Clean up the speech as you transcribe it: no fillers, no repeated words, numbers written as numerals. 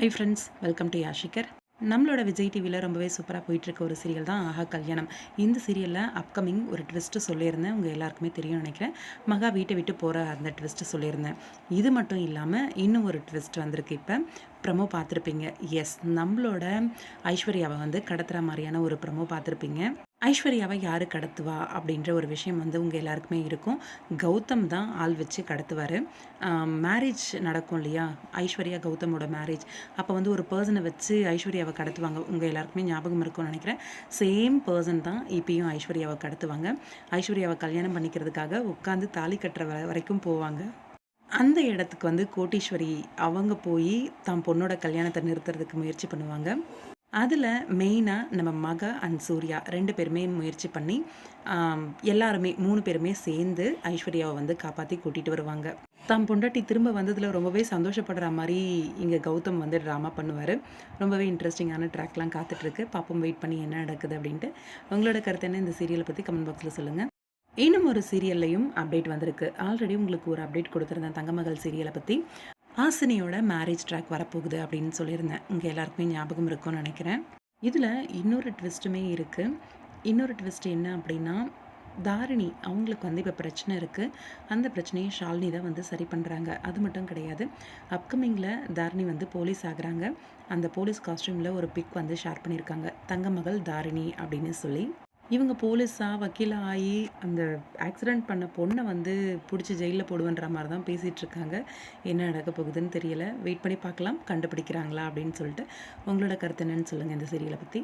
High friends, welcome to யாஷிகர். நம்மளோட விஜய் டிவியில் ரொம்பவே சூப்பராக போயிட்டுருக்க ஒரு சீரியல் தான் ஆஹா கல்யாணம். இந்த சீரியலில் அப்கமிங் ஒரு ட்விஸ்ட்டு சொல்லியிருந்தேன். உங்கள் எல்லாருக்குமே தெரியும்னு நினைக்கிறேன். மகா வீட்டை விட்டு போகிற அந்த ட்விஸ்ட்டு சொல்லியிருந்தேன். இது மட்டும் இல்லாமல் இன்னும் ஒரு ட்விஸ்ட் வந்திருக்கு. இப்போ ப்ரமோ பார்த்துருப்பீங்க. எஸ், நம்மளோட ஐஸ்வர்யாவை வந்து கடத்துகிற மாதிரியான ஒரு ப்ரமோ பார்த்துருப்பீங்க. ஐஸ்வர்யாவை யார் கடத்துவா அப்படின்ற ஒரு விஷயம் வந்து உங்கள் எல்லாருக்குமே இருக்கும். கௌதம் தான் ஆள் வச்சு கடத்துவார். மேரேஜ் நடக்கும் இல்லையா, ஐஸ்வர்யா கௌதமோட மேரேஜ். அப்போ வந்து ஒரு பர்சனை வச்சு ஐஸ்வர்யாவை கடத்துவாங்க. உங்கள் எல்லாருக்குமே ஞாபகம் இருக்கும்னு நினைக்கிறேன். சேம் பர்சன் தான் இப்பயும் ஐஸ்வர்யாவை கடத்துவாங்க. ஐஸ்வர்யாவை கல்யாணம் பண்ணிக்கிறதுக்காக உட்காந்து தாலி கட்டுற வரைக்கும் போவாங்க. அந்த இடத்துக்கு வந்து கோட்டீஸ்வரி அவங்க போய் தான் பொண்ணோட கல்யாணத்தை நிறுத்துறதுக்கு முயற்சி பண்ணுவாங்க. அதில் மெயினாக நம்ம மகா அண்ட் சூர்யா 2 பேருமே முயற்சி பண்ணி எல்லாருமே 3 பேருமே சேர்ந்து ஐஸ்வர்யாவை வந்து காப்பாற்றி கூட்டிகிட்டு வருவாங்க. தான் பொண்டாட்டி திரும்ப வந்ததில் ரொம்பவே சந்தோஷப்படுற மாதிரி இங்கே கௌதம் வந்து ட்ராமா பண்ணுவார். ரொம்பவே இன்ட்ரெஸ்டிங்கான ட்ராக்லாம் காத்துட்ருக்கு. பாப்போம், வெயிட் பண்ணி என்ன நடக்குது அப்படின்ட்டு. உங்களோட கருத்து என்ன இந்த சீரியலை பற்றி கமெண்ட் பாக்ஸில் சொல்லுங்கள். இன்னும் ஒரு சீரியல்லையும் அப்டேட் வந்திருக்கு. ஆல்ரெடி உங்களுக்கு ஒரு அப்டேட் கொடுத்துருந்தேன் தங்கமகள் சீரியலை பற்றி. ஹாசினியோட மேரேஜ் ட்ராக் வரப்போகுது அப்படின்னு சொல்லியிருந்தேன். உங்கள் எல்லாருக்குமே ஞாபகம் இருக்கும்னு நினைக்கிறேன். இதில் இன்னொரு ட்விஸ்ட்டுமே இருக்குது. இன்னொரு ட்விஸ்ட் என்ன அப்படின்னா, தாரிணி அவங்களுக்கு வந்து இப்போ பிரச்சனை இருக்குது. அந்த பிரச்சனையை ஷாலினி தான் வந்து சரி பண்ணுறாங்க. அது மட்டும் கிடையாது, அப்கமிங்கில் தாரிணி வந்து போலீஸ் ஆகுறாங்க. அந்த போலீஸ் காஸ்டியூமில் ஒரு பிக் வந்து ஷேர் பண்ணியிருக்காங்க, தங்கமகள் தாரிணி அப்படின்னு சொல்லி. இவங்க போலீஸாக வக்கீலாக ஆகி அந்த ஆக்சிடெண்ட் பண்ண பொண்ணை வந்து பிடிச்சி ஜெயிலில் போடுவன்ற மாதிரி தான் பேசிகிட்ருக்காங்க. என்ன நடக்க போகுதுன்னு தெரியலை. வெயிட் பண்ணி பார்க்கலாம், கண்டுபிடிக்கிறாங்களா அப்படின்னு சொல்லிட்டு. உங்களோட கருத்து என்னன்னு சொல்லுங்கள் இந்த சீரியலை பற்றி.